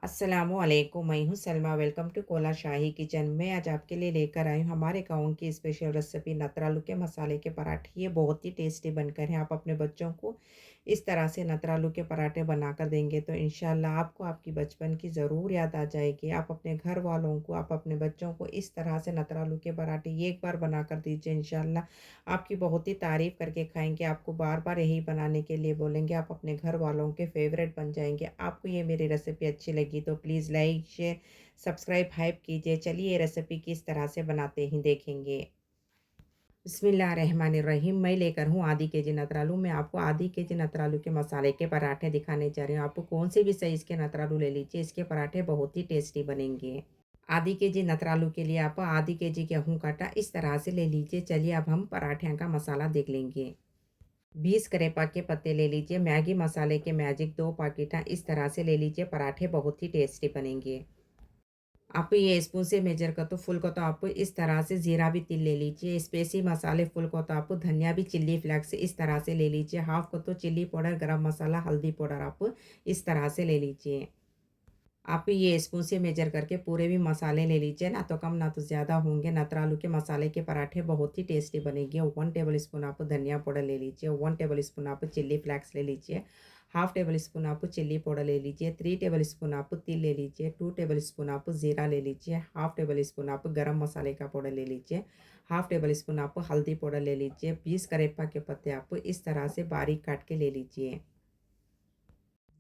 अस्सलामुअलैकुम, मैं हूँ Salma. Welcome to Kola Shahi kitchen. मैं आज आपके लिए लेकर आई हूँ हमारे गाँव की स्पेशल रेसिपी नतरालू के मसाले के पराठे। ये बहुत ही टेस्टी बनकर हैं। आप अपने बच्चों को इस तरह से नतरालू के पराठे बनाकर देंगे तो इंशाल्लाह आपको आपकी बचपन की ज़रूर याद आ जाएगी। आप अपने घर वालों को, आप अपने बच्चों को इस तरह से नतरालू के पराठे एक बार बनाकर दीजिए, इंशाल्लाह आपकी बहुत ही तारीफ़ करके खाएँगे। आपको बार-बार यही बनाने के लिए बोलेंगे। आप अपने घर वालों के फ़ेवरेट बन जाएँगे। आपको ये मेरी रेसिपी अच्छी लगी तो please like, share, subscribe, hype कीजिए। चलिए ये रेसिपी किस तरह से बनाते हैं देखेंगे। बिस्मिल्लाहिर्रहमानिर्रहीम। मैं लेकर हूँ आधी केजी नतरालू। मैं आपको आधी केजी नतरालू के मसाले के पराठे दिखाने जा रही हूँ। आपको कौन से भी साइज़ के नतरालू ले लीजिए, इसके पराठे बहुत ही टेस्टी बनेंगे। आधी केजी नतरालू के लिए आप आधी केजी गेहूँ का आटा इस तरह से ले लीजिए। चलिए अब हम पराठे का मसाला देख लेंगे। 20 करेपा के पत्ते ले लीजिए। मैगी मसाले के मैजिक 2 पैकेट हैं, इस तरह से ले लीजिए। पराठे बहुत ही टेस्टी बनेंगे। आप ये स्पून से मेजर कर तो फुल को तो आप इस तरह से जीरा भी तिल ले लीजिए। स्पेसी मसाले फुल को तो आप धनिया भी चिल्ली फ्लेक्स इस तरह से ले लीजिए। हाफ को तो चिल्ली पाउडर, गरम मसाला, हल्दी पाउडर आप इस तरह से ले लीजिए। आप ये स्पून से मेजर करके पूरे भी मसाले ले लीजिए, ना तो कम ना तो ज़्यादा होंगे। नतरालू के मसाले के पराठे बहुत ही टेस्टी बनेंगे। 1 टेबल स्पून आप धनिया पाउडर ले लीजिए। 1 टेबल स्पून आप चिल्ली फ्लेक्स ले लीजिए। हाफ टेबल स्पून आप चिल्ली पाउडर ले लीजिए। 3 टेबल स्पून आप तिल ले लीजिए। 2 टेबल स्पून आप ज़ीरा ले लीजिए। हाफ टेबल स्पून आप गरम मसाले का पाउडर ले लीजिए। हाफ टेबल स्पून आप हल्दी पाउडर ले लीजिए। 20 करेपा के पत्ते आप इस तरह से बारीक काट के ले लीजिए।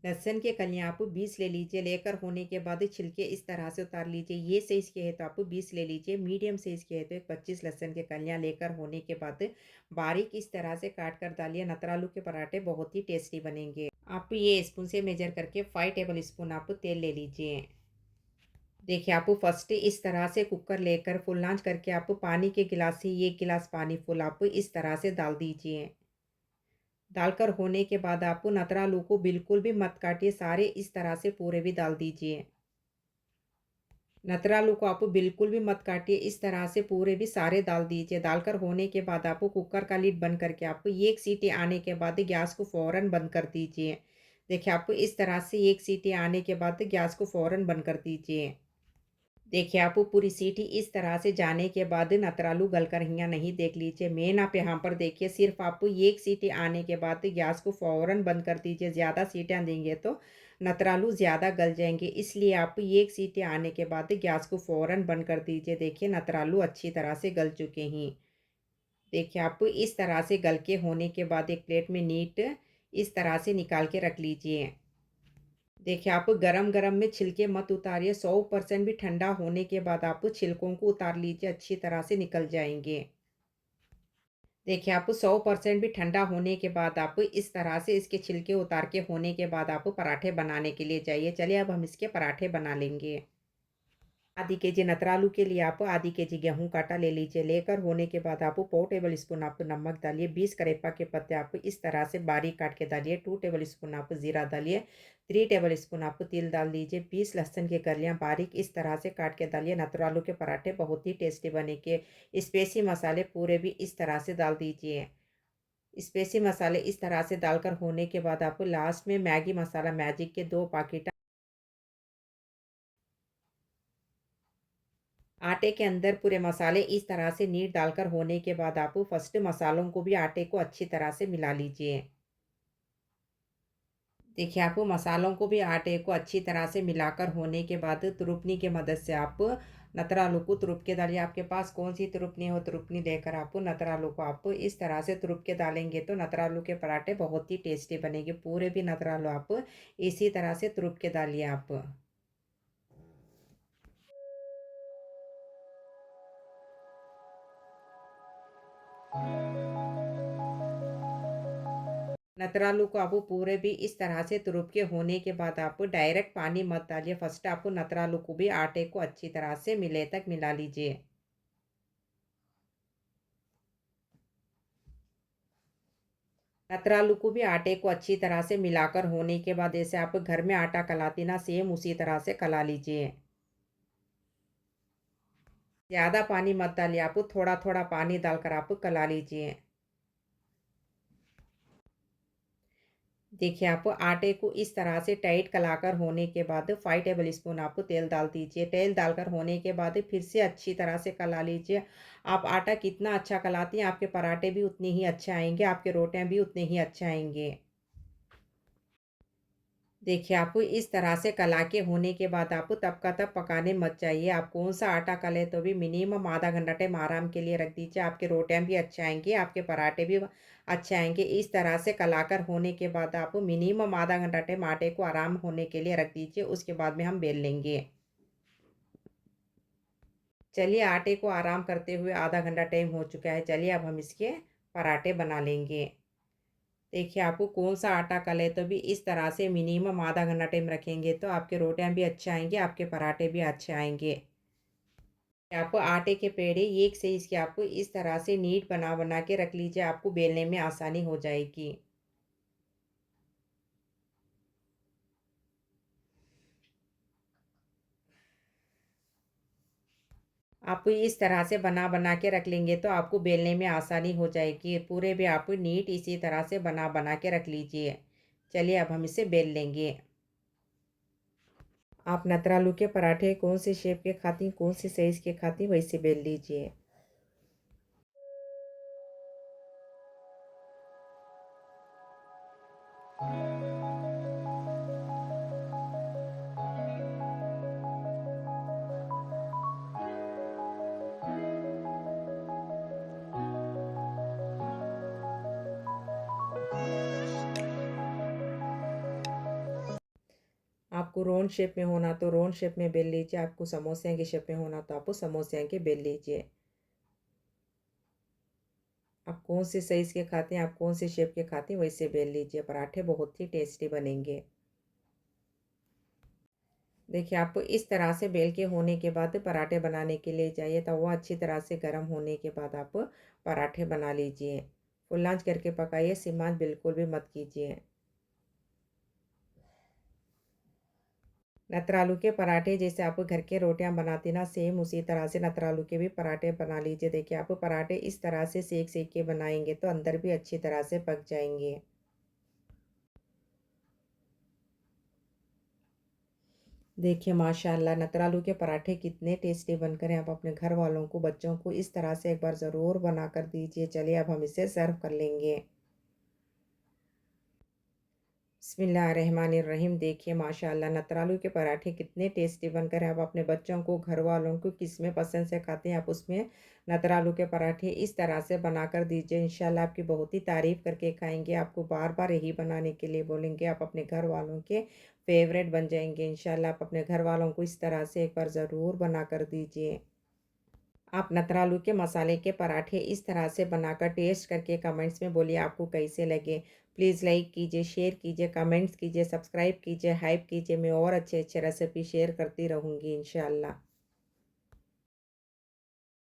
लहसुन के कलियाँ आप 20 ले लीजिए। लेकर होने के बाद छिलके इस तरह से उतार लीजिए। ये साइज़ के है तो आप 20 ले लीजिए। मीडियम साइज़ के है तो एक 25 लहसुन के कलियाँ लेकर होने के बाद बारीक इस तरह से काट कर डालिए। नतरालू के पराठे बहुत ही टेस्टी बनेंगे। आप ये स्पून से मेजर करके 5 टेबल स्पून आप तेल ले लीजिए। देखिए आप फर्स्ट इस तरह से कुकर लेकर फुल आँच करके आप पानी के गिलास से 1 गिलास पानी फुल आप इस तरह से डाल दीजिए। डालकर होने के बाद आपको नतरालू को बिल्कुल भी मत काटिए, सारे इस तरह से पूरे भी डाल दीजिए। नतरालू को आप बिल्कुल भी मत काटिए, इस तरह से पूरे भी सारे डाल दीजिए। डालकर होने के बाद आपको कुकर का लिड बंद करके आपको एक सीटी आने के बाद गैस को फ़ौरन बंद कर दीजिए। देखिए आपको इस तरह से एक सीटी आने के बाद गैस को फ़ौरन बंद कर दीजिए। देखिए आप पूरी सीटी इस तरह से जाने के बाद नतरालू गलकर हैं या नहीं देख लीजिए। मेन आप यहाँ पर देखिए, सिर्फ आप एक सीटी आने के बाद गैस को फ़ौरन बंद कर दीजिए। ज़्यादा सीटियाँ देंगे तो नतरालू ज़्यादा गल जाएंगे, इसलिए आप एक सीटी आने के बाद गैस को फ़ौरन बंद कर दीजिए। देखिए नतरालू अच्छी तरह से गल चुके हैं। देखिए आप इस तरह से गल के होने के बाद एक प्लेट में नीट इस तरह से निकाल के रख लीजिए। देखिए आप गरम-गरम में छिलके मत उतारिए। 100% भी ठंडा होने के बाद आप छिलकों को उतार लीजिए, अच्छी तरह से निकल जाएँगे। देखिए आप 100% भी ठंडा होने के बाद आप इस तरह से इसके छिलके उतार के होने के बाद आप पराठे बनाने के लिए जाइए। चलिए अब हम इसके पराठे बना लेंगे। आधी केजी नतरालू के लिए आप आधी केजी गेहूँ का आटा ले लीजिए। लेकर होने के बाद आप 4 टेबल स्पून आप नमक डालिए। 20 करेपा के पत्ते आप इस तरह से बारीक काट के डालिए। 2 टेबल स्पून आप ज़ीरा डालिए। 3 टेबल स्पून आप तिल डाल दीजिए। 20 लहसुन की कलियाँ बारीक इस तरह से काट के डालिए। नतरालू के पराठे बहुत ही टेस्टी बनेंगे। स्पेसी मसाले पूरे भी इस तरह से डाल दीजिए। स्पेसी मसाले इस तरह से डालकर होने के बाद आप लास्ट में मैगी मसाला मैजिक के 2 पैकेट आटे के अंदर पूरे मसाले इस तरह से नीट डालकर होने के बाद आप फर्स्ट मसालों को भी आटे को अच्छी तरह से मिला लीजिए। देखिए आप मसालों को भी आटे को अच्छी तरह से मिलाकर होने के बाद तुरुपनी की मदद से आप नतरालू को तुरुप के डालिए। आपके पास कौन सी तुरुपनी हो, तुरुपनी लेकर आप नतरालू को आप इस तरह से तुरुप के डालेंगे तो नतरालू के पराठे बहुत ही टेस्टी बनेंगे। पूरे भी नतरालू आप इसी तरह से तुरुप के डालिए आप। नतरालू को आप पूरे भी इस तरह से तुरुप के होने के बाद आप डायरेक्ट पानी मत डालिए। फर्स्ट आप नतरालू को भी आटे को अच्छी तरह से मिले तक मिला लीजिए। नतरालू को भी आटे को अच्छी तरह से मिलाकर होने के बाद जैसे आप घर में आटा कलाती ना, सेम उसी तरह से कला लीजिए। ज़्यादा पानी मत डालिए, आप थोड़ा थोड़ा पानी डालकर आप कला लीजिए। देखिए, आप आटे को इस तरह से टाइट कलाकर होने के बाद 5 टेबल स्पून आप तेल डाल दीजिए। तेल डालकर होने के बाद फिर से अच्छी तरह से कला लीजिए। आप आटा कितना अच्छा कलाती हैं, आपके पराठे भी उतने ही अच्छे आएँगे, आपके रोटियाँ भी उतने ही अच्छे आएँगे। देखिए, आपको इस तरह से कला के होने के बाद आप तब का तब पकाने मत जाइए। आप कौन-सा आटा कलें तो भी मिनिमम आधा घंटा टाइम आराम के लिए रख दीजिए। आपके रोटियाँ भी अच्छे आएँगे, आपके पराठे भी अच्छे आएँगे। इस तरह से कलाकर होने के बाद आप मिनिमम आधा घंटा टाइम आटे को आराम होने के लिए रख दीजिए। उसके बाद में हम बेल लेंगे। चलिए, आटे को आराम करते हुए आधा घंटा टाइम हो चुका है। चलिए, अब हम इसके पराठे बना लेंगे। देखिए, आपको कौन-सा आटा कलें तो भी इस तरह से मिनिमम आधा घंटा टाइम रखेंगे तो आपके रोटियाँ भी अच्छे आएँगे, आपके पराठे भी अच्छे आएँगे। आपको आटे के पेड़े एक साइज़ के आपको इस तरह से नीट बना-बना के रख लीजिए, आपको बेलने में आसानी हो जाएगी। आप इस तरह से बना-बना के रख लेंगे तो आपको बेलने में आसानी हो जाएगी। पूरे भी आप नीट इसी तरह से बना-बना के रख लीजिए। चलिए, अब हम इसे बेल लेंगे। आप नत्र आलू के पराठे कौन से शेप के खाती हैं, कौन से साइज़ के खाती हैं, वैसे बेल लीजिए। आपको राउंड शेप में होना तो राउंड शेप में बेल लीजिए, आपको समोसे के शेप में होना तो आपको समोसे के बेल लीजिए। आप कौन से साइज़ के खाते हैं, आप कौन से शेप के खाते हैं, वैसे बेल लीजिए। पराठे बहुत ही टेस्टी बनेंगे। देखिए, आपको इस तरह से बेल के होने के बाद पराठे बनाने के लिए जाइए, तवा अच्छी तरह से गर्म होने के बाद आप पराठे बना लीजिए। फुल आँच करके पकाइए, सिम आँच बिल्कुल भी मत कीजिए। नत्र आलू के पराठे जैसे आप घर के रोटियां बनाती ना, सेम उसी तरह से नत्र आलू के भी पराठे बना लीजिए। देखिए, आप पराठे इस तरह से सेक सेक के बनाएंगे तो अंदर भी अच्छी तरह से पक जाएंगे। देखिए, माशाल्लाह नत्र आलू के पराठे कितने टेस्टी बनकर हैं। आप अपने घर वालों को, बच्चों को इस तरह से एक बार ज़रूर बना कर दीजिए। चलिए, अब हम इसे सर्व कर लेंगे। बिस्मिल्लाहिर्रहमानिर्रहीम। देखिए, माशाल्लाह नत्र आलू के पराठे कितने टेस्टी बनकर हैं। आप अपने बच्चों को, घर वालों को किस में पसंद से खाते हैं, आप उसमें नत्र आलू के पराठे इस तरह से बनाकर दीजिए। इंशाल्लाह आपकी बहुत ही तारीफ़ करके खाएँगे। आपको बार-बार यही बनाने के लिए बोलेंगे। आप अपने घर वालों के फ़ेवरेट बन जाएँगे। इंशाल्लाह आप अपने घर वालों को इस तरह से एक बार ज़रूर बनाकर दीजिए। आप नत्र आलू के मसाले के पराठे इस तरह से बनाकर टेस्ट करके कमेंट्स में बोलिए आपको कैसे लगे। प्लीज़ लाइक कीजिए, शेयर कीजिए, कमेंट्स कीजिए, सब्सक्राइब कीजिए, हाइप कीजिए। मैं और अच्छे-अच्छे रेसिपी शेयर करती रहूँगी इंशाअल्लाह।